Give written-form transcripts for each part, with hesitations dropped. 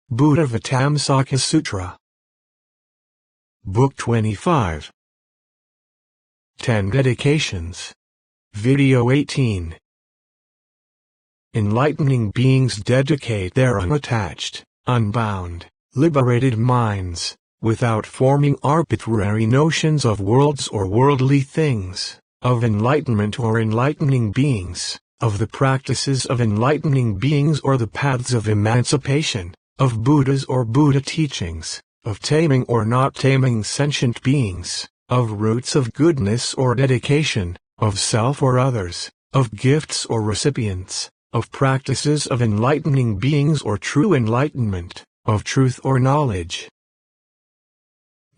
Buddhāvataṃsaka Sutra. Book 25. 10 Dedications. Video 18. Enlightening beings dedicate their unattached, unbound, liberated minds, without forming arbitrary notions of worlds or worldly things, of enlightenment or enlightening beings, of the practices of enlightening beings or the paths of emancipation, of Buddhas or Buddha teachings, of taming or not taming sentient beings, of roots of goodness or dedication, of self or others, of gifts or recipients, of practices of enlightening beings or true enlightenment, of truth or knowledge.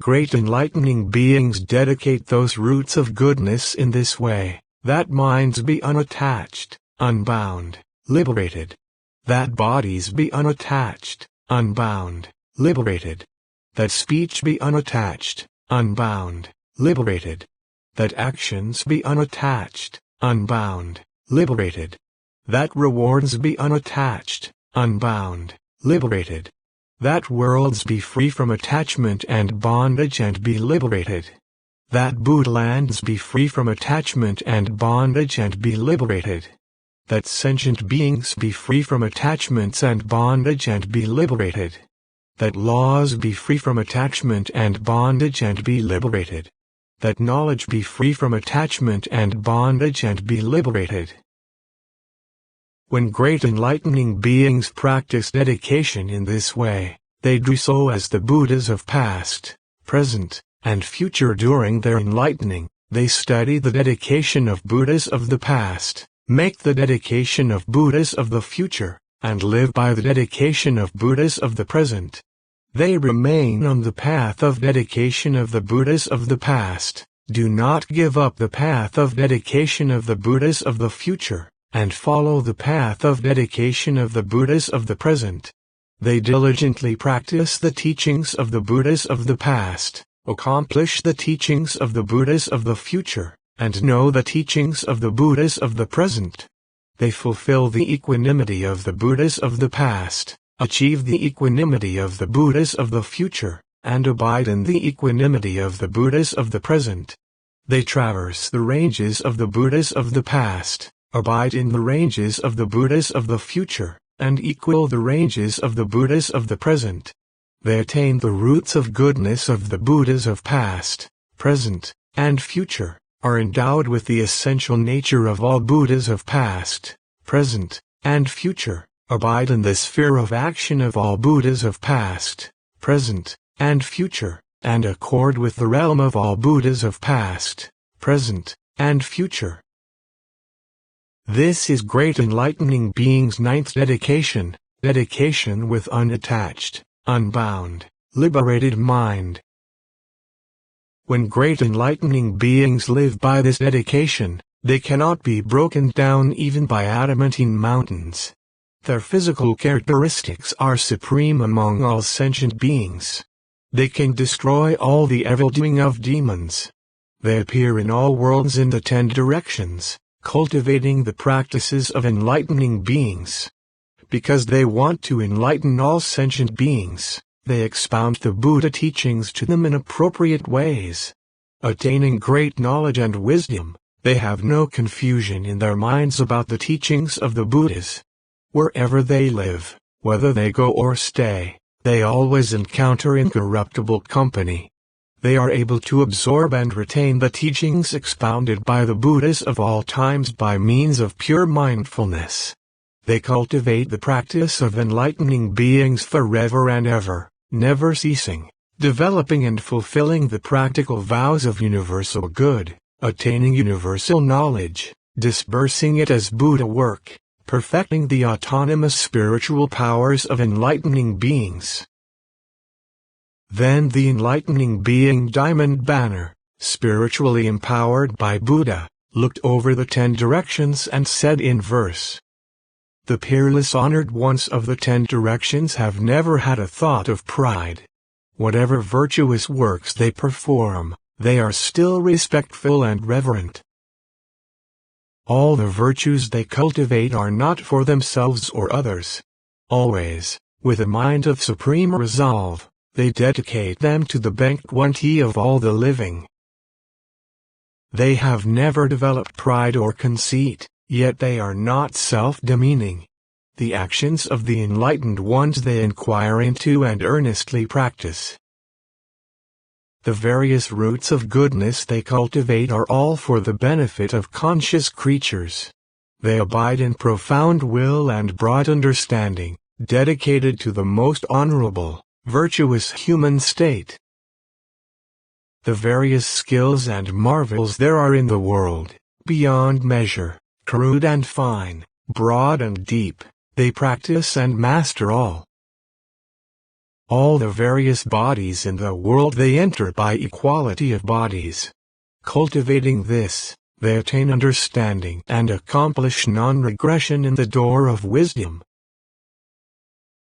Great enlightening beings dedicate those roots of goodness in this way, that minds be unattached, unbound, liberated. That bodies be unattached, unbound, liberated. That speech be unattached, unbound, liberated. That actions be unattached, unbound, liberated. That rewards be unattached, unbound, liberated. That worlds be free from attachment and bondage and be liberated. That Buddha lands be free from attachment and bondage and be liberated. That sentient beings be free from attachments and bondage and be liberated. That laws be free from attachment and bondage and be liberated. That knowledge be free from attachment and bondage and be liberated. When great enlightening beings practice dedication in this way, they do so as the Buddhas of past, present, and future. During their enlightening, they study the dedication of Buddhas of the past, make the dedication of Buddhas of the future, and live by the dedication of Buddhas of the present. They remain on the path of dedication of the Buddhas of the past, do not give up the path of dedication of the Buddhas of the future, and follow the path of dedication of the Buddhas of the present. They diligently practice the teachings of the Buddhas of the past, accomplish the teachings of the Buddhas of the future, and know the teachings of the Buddhas of the present. They fulfill the equanimity of the Buddhas of the past, achieve the equanimity of the Buddhas of the future, and abide in the equanimity of the Buddhas of the present. They traverse the ranges of the Buddhas of the past, abide in the ranges of the Buddhas of the future, and equal the ranges of the Buddhas of the present. They attain the roots of goodness of the Buddhas of past, present, and future, are endowed with the essential nature of all Buddhas of past, present, and future, abide in the sphere of action of all Buddhas of past, present, and future, and accord with the realm of all Buddhas of past, present, and future. This is great enlightening being's ninth dedication, dedication with unattached, unbound, liberated mind. When great enlightening beings live by this dedication, they cannot be broken down even by adamantine mountains. Their physical characteristics are supreme among all sentient beings. They can destroy all the evil-doing of demons. They appear in all worlds in the 10 directions, cultivating the practices of enlightening beings. Because they want to enlighten all sentient beings, they expound the Buddha teachings to them in appropriate ways. Attaining great knowledge and wisdom, they have no confusion in their minds about the teachings of the Buddhas. Wherever they live, whether they go or stay, they always encounter incorruptible company. They are able to absorb and retain the teachings expounded by the Buddhas of all times by means of pure mindfulness. They cultivate the practice of enlightening beings forever and ever, never ceasing, developing and fulfilling the practical vows of universal good, attaining universal knowledge, dispersing it as Buddha work, perfecting the autonomous spiritual powers of enlightening beings. Then the enlightening being Diamond Banner, spiritually empowered by Buddha, looked over the 10 directions and said in verse, "The peerless honored ones of the 10 directions have never had a thought of pride. Whatever virtuous works they perform, they are still respectful and reverent. All the virtues they cultivate are not for themselves or others. Always, With a mind of supreme resolve, they dedicate them to the Bhagwanti of all the living. They have never developed pride or conceit, yet they are not self-demeaning. The actions of the enlightened ones they inquire into and earnestly practice. The various roots of goodness they cultivate are all for the benefit of conscious creatures. They abide in profound will and broad understanding, dedicated to the most honorable, virtuous human state. The various skills and marvels there are in the world, beyond measure, crude and fine, broad and deep, they practice and master all. All the various bodies in the world they enter by equality of bodies. Cultivating this, they attain understanding and accomplish non-regression in the door of wisdom.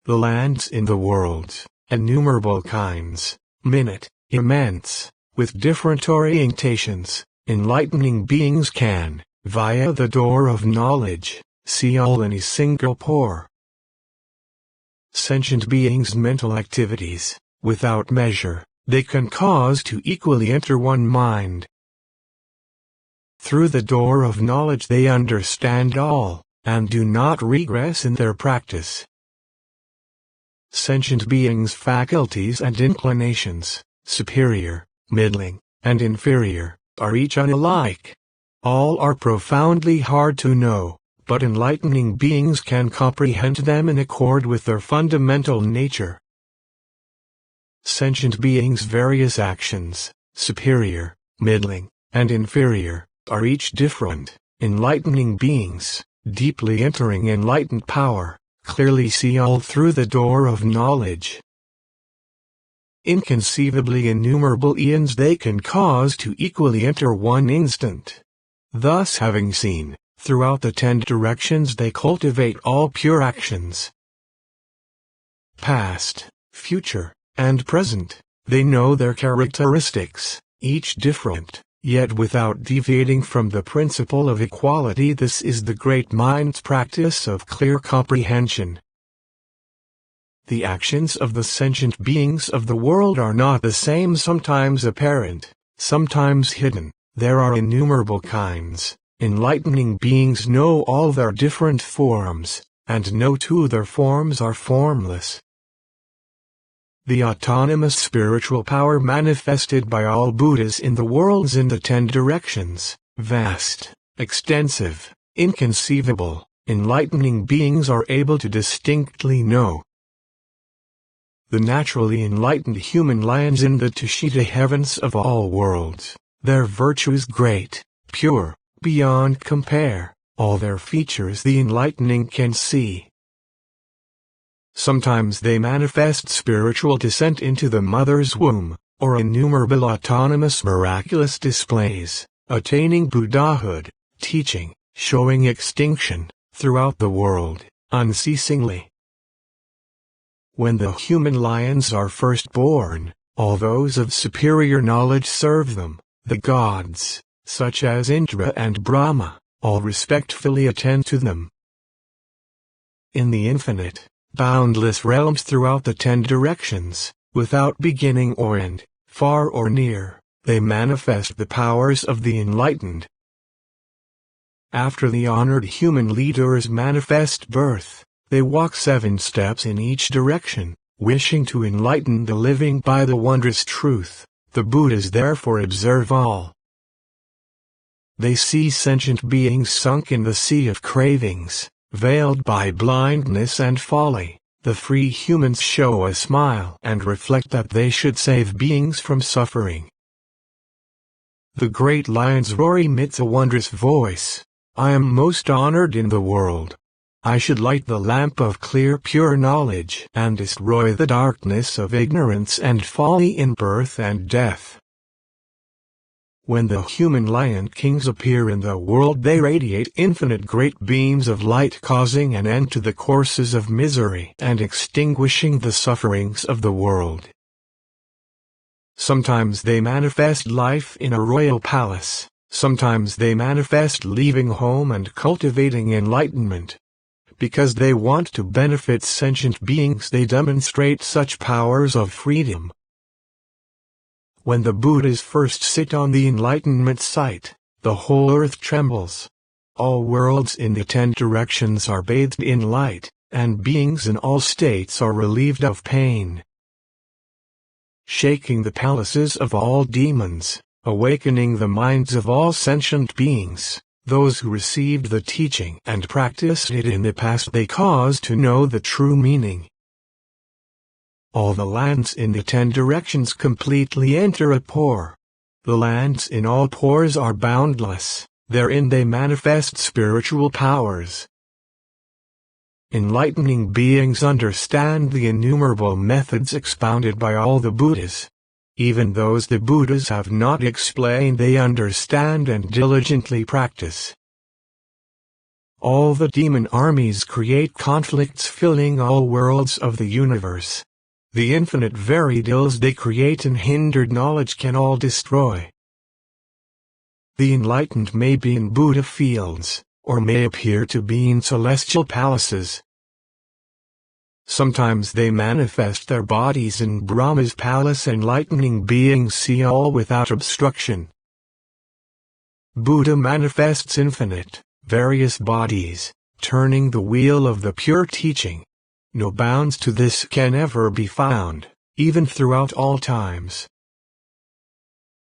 The lands in the world, innumerable kinds, minute, immense, with different orientations, enlightening beings can, via the door of knowledge, see all in a single pore. Sentient beings' mental activities, without measure, they can cause to equally enter one mind. Through the door of knowledge they understand all, and do not regress in their practice. Sentient beings' faculties and inclinations, superior, middling, and inferior, are each unalike. All are profoundly hard to know, but enlightening beings can comprehend them in accord with their fundamental nature. Sentient beings' various actions, superior, middling, and inferior, are each different. Enlightening beings, deeply entering enlightened power, clearly see all through the door of knowledge. Inconceivably innumerable eons they can cause to equally enter one instant. Thus having seen, throughout the 10 directions they cultivate all pure actions. Past, future, and present, they know their characteristics, each different, yet without deviating from the principle of equality. This is the great mind's practice of clear comprehension. The actions of the sentient beings of the world are not the same, sometimes apparent, sometimes hidden. There are innumerable kinds. Enlightening beings know all their different forms, and know too their forms are formless. The autonomous spiritual power manifested by all Buddhas in the worlds in the 10 directions, vast, extensive, inconceivable, enlightening beings are able to distinctly know. The naturally enlightened human lions in the Tushita heavens of all worlds, their virtues great, pure, beyond compare, all their features the enlightening can see. Sometimes they manifest spiritual descent into the mother's womb, or innumerable autonomous miraculous displays, attaining Buddhahood, teaching, showing extinction, throughout the world, unceasingly. When the human lions are first born, all those of superior knowledge serve them, the gods, such as Indra and Brahma, all respectfully attend to them. In the infinite, boundless realms throughout the 10 directions, without beginning or end, far or near, they manifest the powers of the enlightened. After the honored human leader's manifest birth, they walk 7 steps in each direction, wishing to enlighten the living by the wondrous truth. The Buddhas therefore observe all. They see sentient beings sunk in the sea of cravings, veiled by blindness and folly. The free humans show a smile and reflect that they should save beings from suffering. The great lion's roar emits a wondrous voice. I am most honored in the world. I should light the lamp of clear pure knowledge and destroy the darkness of ignorance and folly in birth and death. When the human lion kings appear in the world, they radiate infinite great beams of light, causing an end to the courses of misery and extinguishing the sufferings of the world. Sometimes they manifest life in a royal palace, sometimes they manifest leaving home and cultivating enlightenment. Because they want to benefit sentient beings, they demonstrate such powers of freedom. When the Buddhas first sit on the enlightenment site, the whole earth trembles. All worlds in the 10 directions are bathed in light, and beings in all states are relieved of pain. Shaking the palaces of all demons, awakening the minds of all sentient beings, those who received the teaching and practiced it in the past, they cause to know the true meaning. All the lands in the 10 directions completely enter a pore. The lands in all pores are boundless, therein they manifest spiritual powers. Enlightening beings understand the innumerable methods expounded by all the Buddhas. Even those the Buddhas have not explained, they understand and diligently practice. All the demon armies create conflicts filling all worlds of the universe. The infinite varied ills they create and hindered knowledge can all destroy. The enlightened may be in Buddha fields, or may appear to be in celestial palaces. Sometimes they manifest their bodies in Brahma's palace. Enlightening beings see all without obstruction. Buddha manifests infinite, various bodies, turning the wheel of the pure teaching. No bounds to this can ever be found, even throughout all times.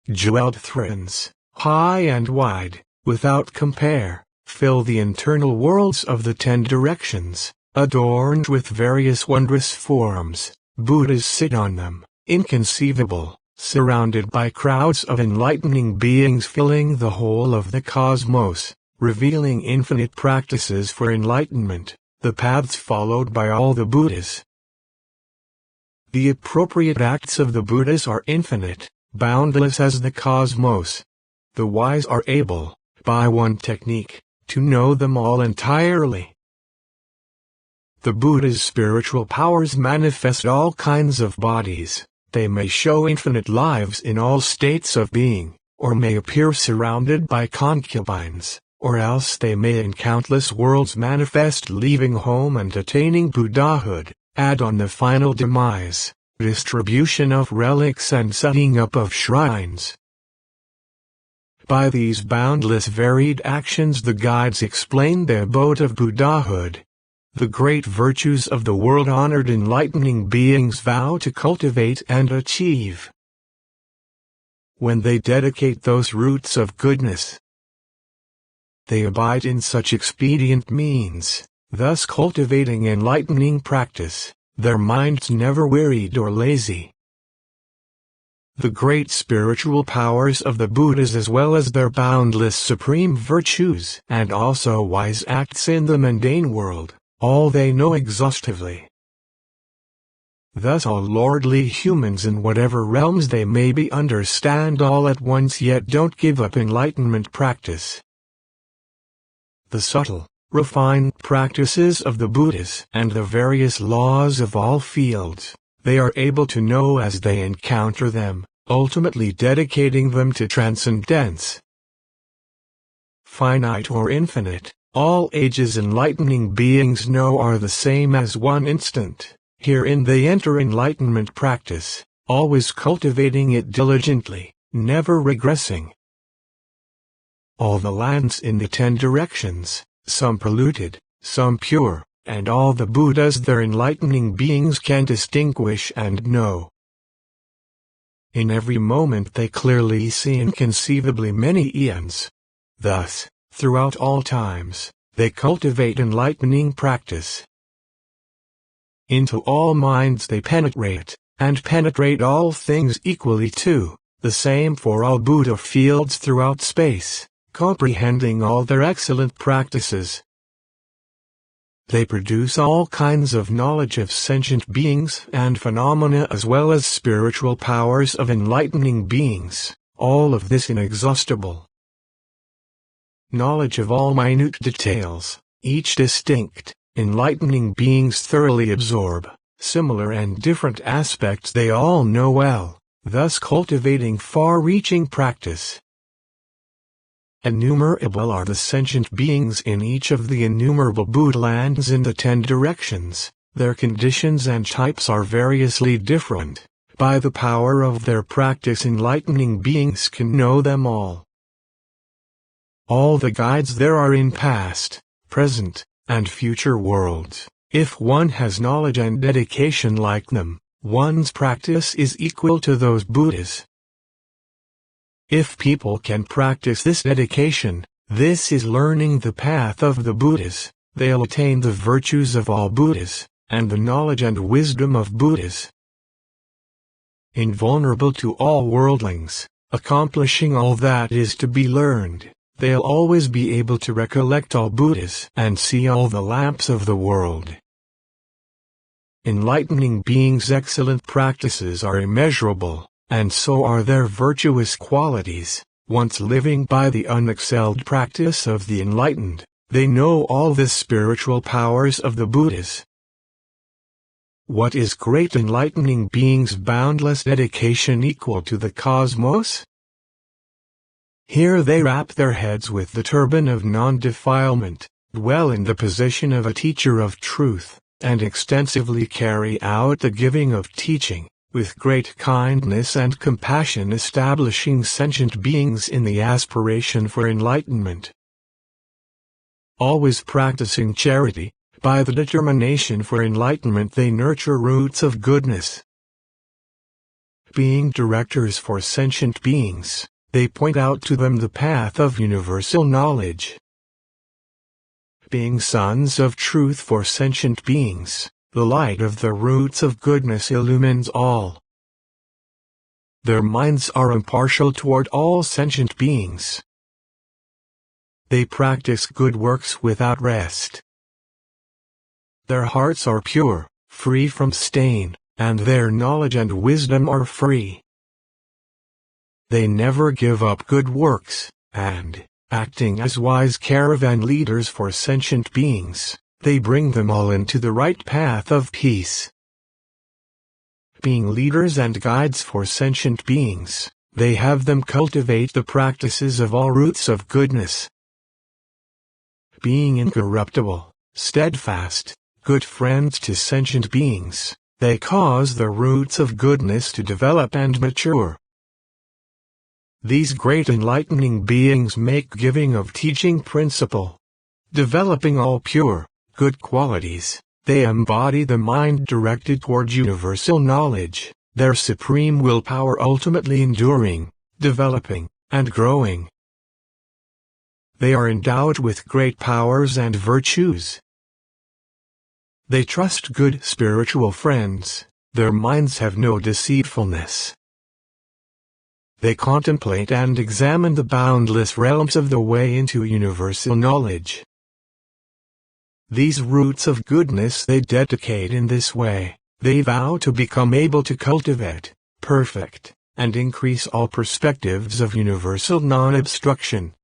Jeweled thrones, high and wide, without compare, fill the internal worlds of the 10 directions. Adorned with various wondrous forms, Buddhas sit on them, inconceivable, surrounded by crowds of enlightening beings filling the whole of the cosmos, revealing infinite practices for enlightenment, the paths followed by all the Buddhas. The appropriate acts of the Buddhas are infinite, boundless as the cosmos. The wise are able, by one technique, to know them all entirely. The Buddha's spiritual powers manifest all kinds of bodies. They may show infinite lives in all states of being, or may appear surrounded by concubines, or else they may in countless worlds manifest leaving home and attaining Buddhahood, add on the final demise, distribution of relics and setting up of shrines. By these boundless varied actions the guides explain the abode of Buddhahood. The great virtues of the world-honored enlightening beings vow to cultivate and achieve. When they dedicate those roots of goodness, they abide in such expedient means, thus cultivating enlightening practice, their minds never wearied or lazy. The great spiritual powers of the Buddhas, as well as their boundless supreme virtues and also wise acts in the mundane world, all they know exhaustively. Thus all lordly humans in whatever realms they may be understand all at once, yet don't give up enlightenment practice. The subtle, refined practices of the Buddhas and the various laws of all fields, they are able to know as they encounter them, ultimately dedicating them to transcendence. Finite or infinite, all ages enlightening beings know are the same as one instant. Herein they enter enlightenment practice, always cultivating it diligently, never regressing. All the lands in the 10 directions, some polluted, some pure, and all the Buddhas their enlightening beings can distinguish and know. In every moment they clearly see inconceivably many eons. Thus, throughout all times, they cultivate enlightening practice. Into all minds they penetrate, and penetrate all things equally too, the same for all Buddha fields throughout space, comprehending all their excellent practices. They produce all kinds of knowledge of sentient beings and phenomena, as well as spiritual powers of enlightening beings, all of this inexhaustible. Knowledge of all minute details, each distinct, enlightening beings thoroughly absorb, similar and different aspects they all know well, thus cultivating far-reaching practice. Innumerable are the sentient beings in each of the innumerable Buddha lands in the 10 directions. Their conditions and types are variously different. By the power of their practice, enlightening beings can know them all. All the guides there are in past, present, and future worlds. If one has knowledge and dedication like them, one's practice is equal to those Buddhas. If people can practice this dedication, this is learning the path of the Buddhas, they'll attain the virtues of all Buddhas, and the knowledge and wisdom of Buddhas. Invulnerable to all worldlings, accomplishing all that is to be learned, they'll always be able to recollect all Buddhas and see all the lamps of the world. Enlightening beings' excellent practices are immeasurable, and so are their virtuous qualities. Once living by the unexcelled practice of the enlightened, they know all the spiritual powers of the Buddhas. What is great enlightening beings' boundless dedication equal to the cosmos? Here they wrap their heads with the turban of non-defilement, dwell in the position of a teacher of truth, and extensively carry out the giving of teaching, with great kindness and compassion, establishing sentient beings in the aspiration for enlightenment. Always practicing charity, by the determination for enlightenment they nurture roots of goodness. Being directors for sentient beings, they point out to them the path of universal knowledge. Being sons of truth for sentient beings, the light of the roots of goodness illumines all. Their minds are impartial toward all sentient beings. They practice good works without rest. Their hearts are pure, free from stain, and their knowledge and wisdom are free. They never give up good works, and, acting as wise caravan leaders for sentient beings, they bring them all into the right path of peace. Being leaders and guides for sentient beings, they have them cultivate the practices of all roots of goodness. Being incorruptible, steadfast, good friends to sentient beings, they cause the roots of goodness to develop and mature. These great enlightening beings make giving of teaching principle. Developing all pure, good qualities, they embody the mind directed towards universal knowledge, their supreme willpower ultimately enduring, developing, and growing. They are endowed with great powers and virtues. They trust good spiritual friends, their minds have no deceitfulness. They contemplate and examine the boundless realms of the way into universal knowledge. These roots of goodness they dedicate in this way, they vow to become able to cultivate, perfect, and increase all perspectives of universal non-obstruction.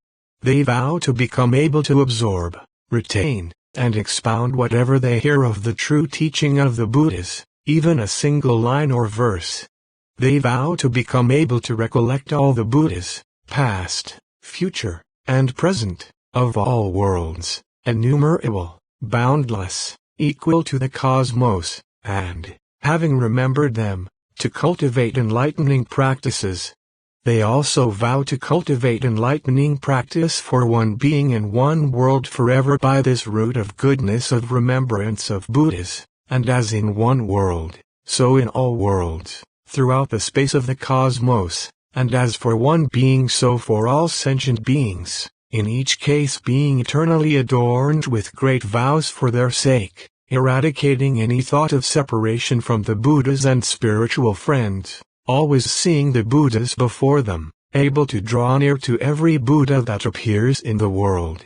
They vow to become able to absorb, retain, and expound whatever they hear of the true teaching of the Buddhas, even a single line or verse. They vow to become able to recollect all the Buddhas, past, future, and present, of all worlds, innumerable, boundless, equal to the cosmos, and, having remembered them, to cultivate enlightening practices. They also vow to cultivate enlightening practice for one being in one world forever by this root of goodness of remembrance of Buddhas, and as in one world, so in all worlds, throughout the space of the cosmos, and as for one being so for all sentient beings, in each case being eternally adorned with great vows for their sake, eradicating any thought of separation from the Buddhas and spiritual friends, always seeing the Buddhas before them, able to draw near to every Buddha that appears in the world.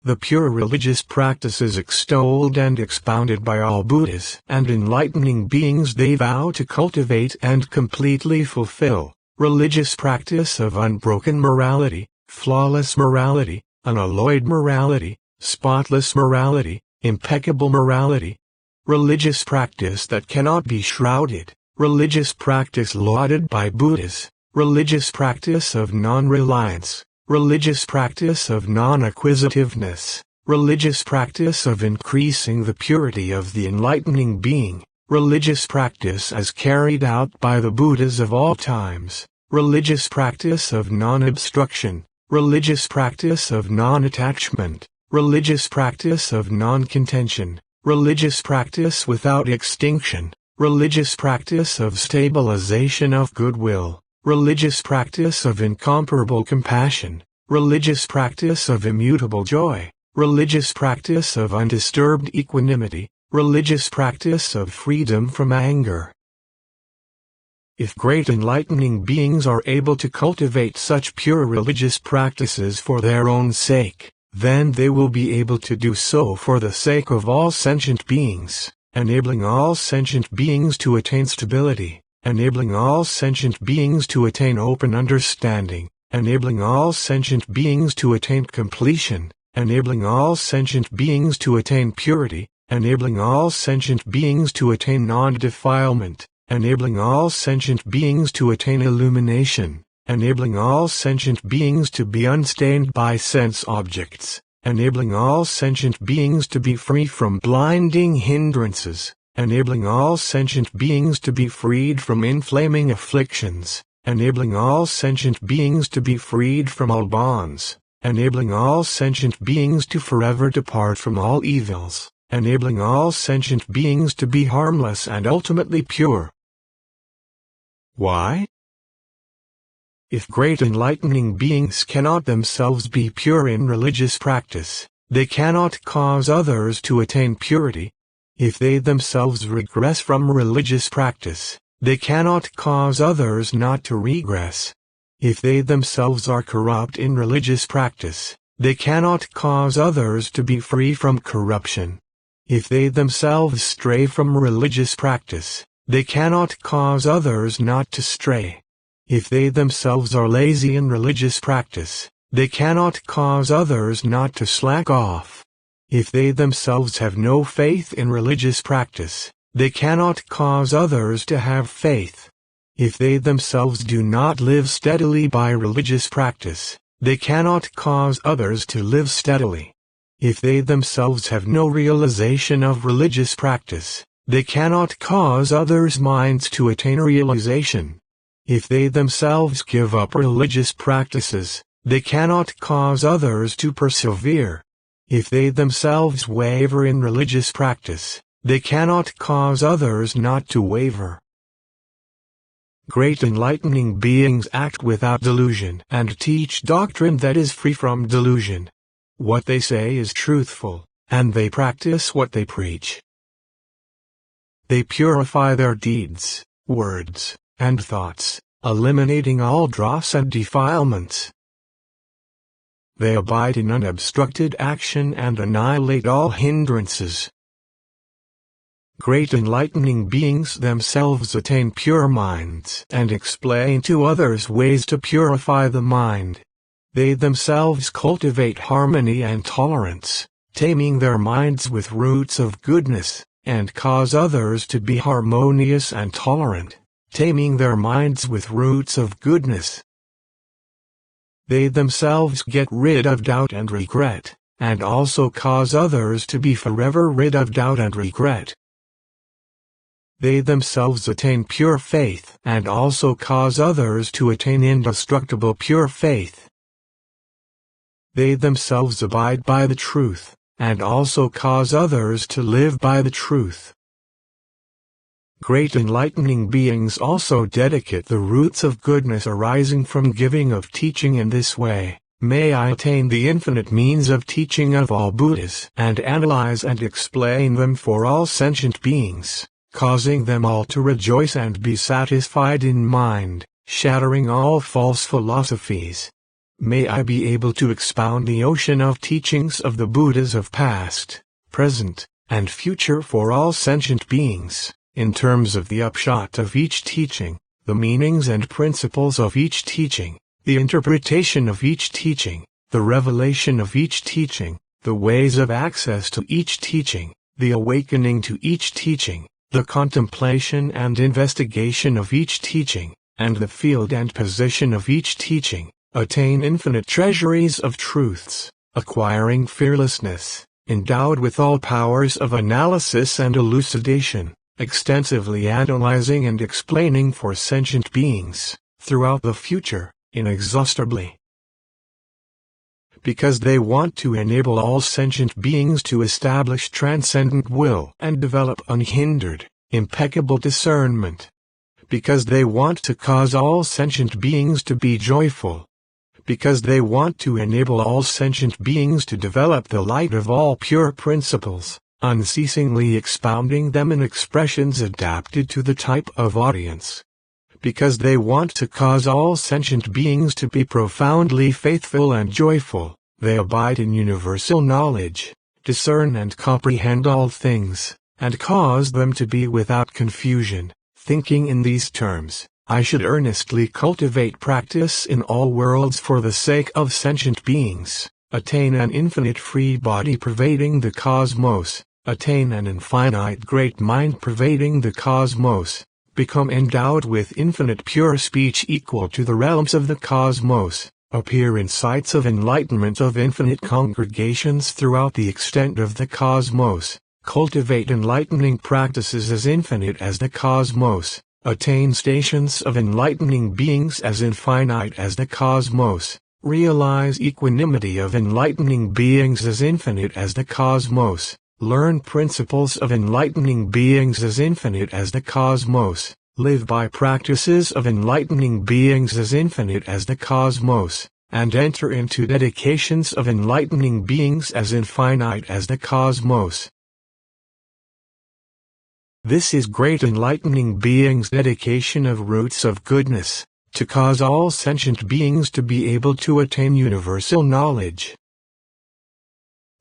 The pure religious practices extolled and expounded by all Buddhas and enlightening beings they vow to cultivate and completely fulfill. Religious practice of unbroken morality, flawless morality, unalloyed morality, spotless morality, impeccable morality. Religious practice that cannot be shrouded. Religious practice lauded by Buddhas. religious practice of non-reliance, religious practice of non-acquisitiveness, religious practice of increasing the purity of the enlightening being, religious practice as carried out by the Buddhas of all times, religious practice of non-obstruction, religious practice of non-attachment, religious practice of non-contention, religious practice without extinction, religious practice of stabilization of goodwill, religious practice of incomparable compassion, religious practice of immutable joy, religious practice of undisturbed equanimity, religious practice of freedom from anger. If great enlightening beings are able to cultivate such pure religious practices for their own sake, then they will be able to do so for the sake of all sentient beings, enabling all sentient beings to attain stability, enabling all sentient beings to attain open understanding, enabling all sentient beings to attain completion, enabling all sentient beings to attain purity, enabling all sentient beings to attain non-defilement, enabling all sentient beings to attain illumination, enabling all sentient beings to be unstained by sense objects, enabling all sentient beings to be free from blinding hindrances, enabling all sentient beings to be freed from inflaming afflictions, enabling all sentient beings to be freed from all bonds, enabling all sentient beings to forever depart from all evils, enabling all sentient beings to be harmless and ultimately pure. Why? If great enlightening beings cannot themselves be pure in religious practice, they cannot cause others to attain purity. If they themselves regress from religious practice, they cannot cause others not to regress. If they themselves are corrupt in religious practice, they cannot cause others to be free from corruption. If they themselves stray from religious practice, they cannot cause others not to stray. If they themselves are lazy in religious practice, they cannot cause others not to slack off. If they themselves have no faith in religious practice, they cannot cause others to have faith. If they themselves do not live steadily by religious practice, they cannot cause others to live steadily. If they themselves have no realization of religious practice, they cannot cause others' minds to attain realization. If they themselves give up religious practices, they cannot cause others to persevere. If they themselves waver in religious practice, they cannot cause others not to waver. Great enlightening beings act without delusion and teach doctrine that is free from delusion. What they say is truthful, and they practice what they preach. They purify their deeds, words, and thoughts, eliminating all dross and defilements. They abide in unobstructed action and annihilate all hindrances. Great enlightening beings themselves attain pure minds and explain to others ways to purify the mind. They themselves cultivate harmony and tolerance, taming their minds with roots of goodness, and cause others to be harmonious and tolerant, taming their minds with roots of goodness. They themselves get rid of doubt and regret, and also cause others to be forever rid of doubt and regret. They themselves attain pure faith and also cause others to attain indestructible pure faith. They themselves abide by the truth, and also cause others to live by the truth. Great enlightening beings also dedicate the roots of goodness arising from giving of teaching in this way. May I attain the infinite means of teaching of all Buddhas and analyze and explain them for all sentient beings, causing them all to rejoice and be satisfied in mind, shattering all false philosophies. May I be able to expound the ocean of teachings of the Buddhas of past, present, and future for all sentient beings, in terms of the upshot of each teaching, the meanings and principles of each teaching, the interpretation of each teaching, the revelation of each teaching, the ways of access to each teaching, the awakening to each teaching, the contemplation and investigation of each teaching, and the field and position of each teaching, attain infinite treasuries of truths, acquiring fearlessness, endowed with all powers of analysis and elucidation, extensively analyzing and explaining for sentient beings, throughout the future, inexhaustibly. Because they want to enable all sentient beings to establish transcendent will and develop unhindered, impeccable discernment. Because they want to cause all sentient beings to be joyful. Because they want to enable all sentient beings to develop the light of all pure principles, unceasingly expounding them in expressions adapted to the type of audience. Because they want to cause all sentient beings to be profoundly faithful and joyful, they abide in universal knowledge, discern and comprehend all things, and cause them to be without confusion, thinking in these terms: I should earnestly cultivate practice in all worlds for the sake of sentient beings, attain an infinite free body pervading the cosmos, attain an infinite great mind pervading the cosmos, become endowed with infinite pure speech equal to the realms of the cosmos, appear in sights of enlightenment of infinite congregations throughout the extent of the cosmos, cultivate enlightening practices as infinite as the cosmos, attain stations of enlightening beings as infinite as the cosmos, realize equanimity of enlightening beings as infinite as the cosmos, learn principles of enlightening beings as infinite as the cosmos, live by practices of enlightening beings as infinite as the cosmos, and enter into dedications of enlightening beings as infinite as the cosmos. This is great enlightening beings' dedication of roots of goodness, to cause all sentient beings to be able to attain universal knowledge.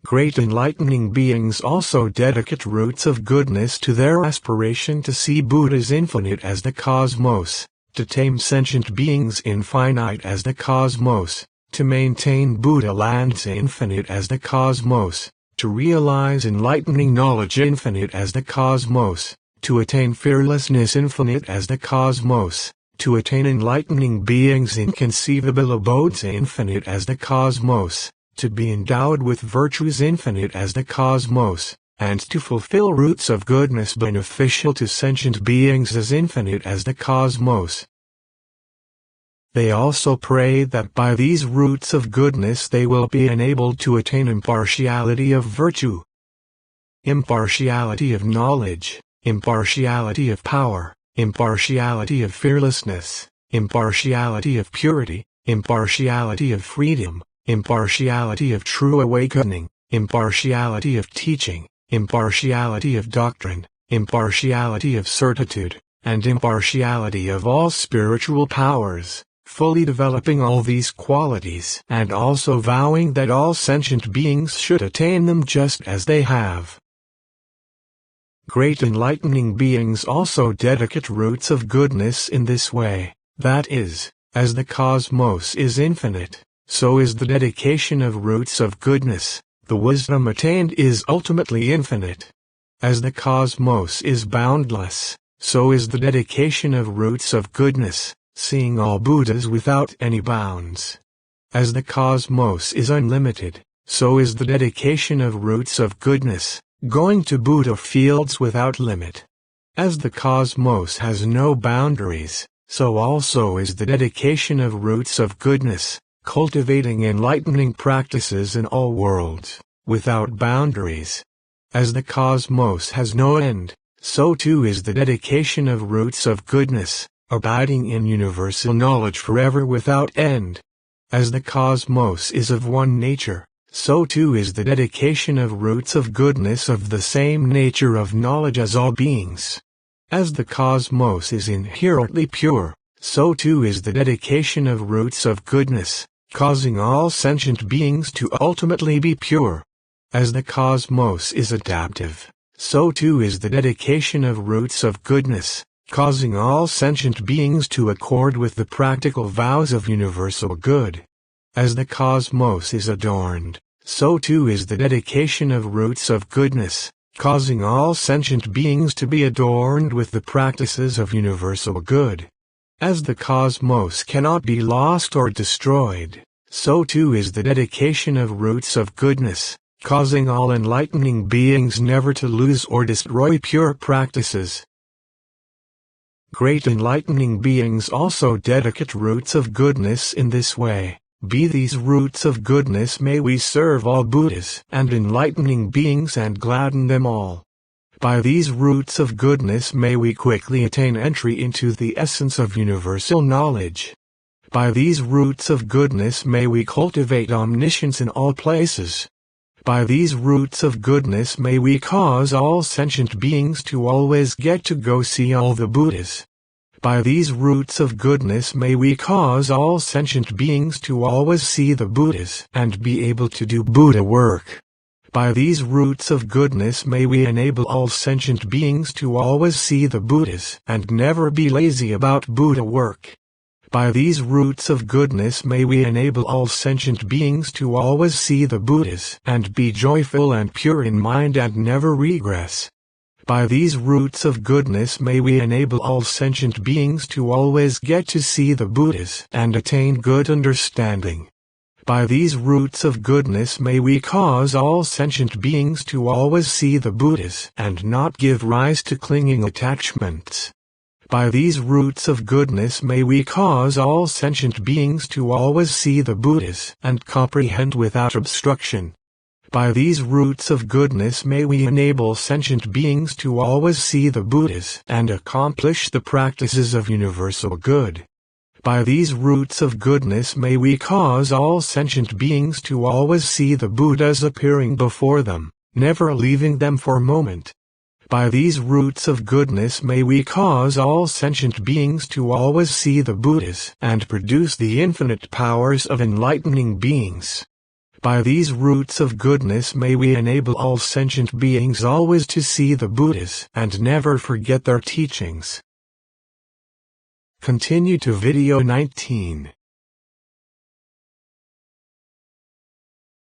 Great enlightening beings also dedicate roots of goodness to their aspiration to see Buddhas infinite as the cosmos, to tame sentient beings infinite as the cosmos, to maintain Buddha lands infinite as the cosmos, to realize enlightening knowledge infinite as the cosmos, to attain fearlessness infinite as the cosmos, to attain enlightening beings inconceivable abodes infinite as the cosmos, to be endowed with virtues infinite as the cosmos, and to fulfill roots of goodness beneficial to sentient beings as infinite as the cosmos. They also pray that by these roots of goodness they will be enabled to attain impartiality of virtue, impartiality of knowledge, impartiality of power, impartiality of fearlessness, impartiality of purity, impartiality of freedom, impartiality of true awakening, impartiality of teaching, impartiality of doctrine, impartiality of certitude, and impartiality of all spiritual powers, fully developing all these qualities and also vowing that all sentient beings should attain them just as they have. Great enlightening beings also dedicate roots of goodness in this way, that is, as the cosmos is infinite, so is the dedication of roots of goodness, the wisdom attained is ultimately infinite. As the cosmos is boundless, so is the dedication of roots of goodness, seeing all Buddhas without any bounds. As the cosmos is unlimited, so is the dedication of roots of goodness, going to Buddha fields without limit. As the cosmos has no boundaries, so also is the dedication of roots of goodness, cultivating enlightening practices in all worlds, without boundaries. As the cosmos has no end, so too is the dedication of roots of goodness, abiding in universal knowledge forever without end. As the cosmos is of one nature, so too is the dedication of roots of goodness of the same nature of knowledge as all beings. As the cosmos is inherently pure, so too is the dedication of roots of goodness, causing all sentient beings to ultimately be pure. As the cosmos is adaptive, so too is the dedication of roots of goodness, causing all sentient beings to accord with the practical vows of universal good. As the cosmos is adorned, so too is the dedication of roots of goodness, causing all sentient beings to be adorned with the practices of universal good. As the cosmos cannot be lost or destroyed, so too is the dedication of roots of goodness, causing all enlightening beings never to lose or destroy pure practices. Great enlightening beings also dedicate roots of goodness in this way. Be these roots of goodness, may we serve all Buddhas and enlightening beings and gladden them all. By these roots of goodness may we quickly attain entry into the essence of universal knowledge. By these roots of goodness may we cultivate omniscience in all places. By these roots of goodness may we cause all sentient beings to always get to go see all the Buddhas. By these roots of goodness may we cause all sentient beings to always see the Buddhas and be able to do Buddha work. By these roots of goodness may we enable all sentient beings to always see the Buddhas and never be lazy about Buddha work. By these roots of goodness may we enable all sentient beings to always see the Buddhas and be joyful and pure in mind and never regress. By these roots of goodness may we enable all sentient beings to always get to see the Buddhas and attain good understanding. By these roots of goodness may we cause all sentient beings to always see the Buddhas and not give rise to clinging attachments. By these roots of goodness may we cause all sentient beings to always see the Buddhas and comprehend without obstruction. By these roots of goodness may we enable sentient beings to always see the Buddhas and accomplish the practices of universal good. By these roots of goodness may we cause all sentient beings to always see the Buddhas appearing before them, never leaving them for a moment. By these roots of goodness may we cause all sentient beings to always see the Buddhas and produce the infinite powers of enlightening beings. By these roots of goodness may we enable all sentient beings always to see the Buddhas and never forget their teachings. Continue to video 19.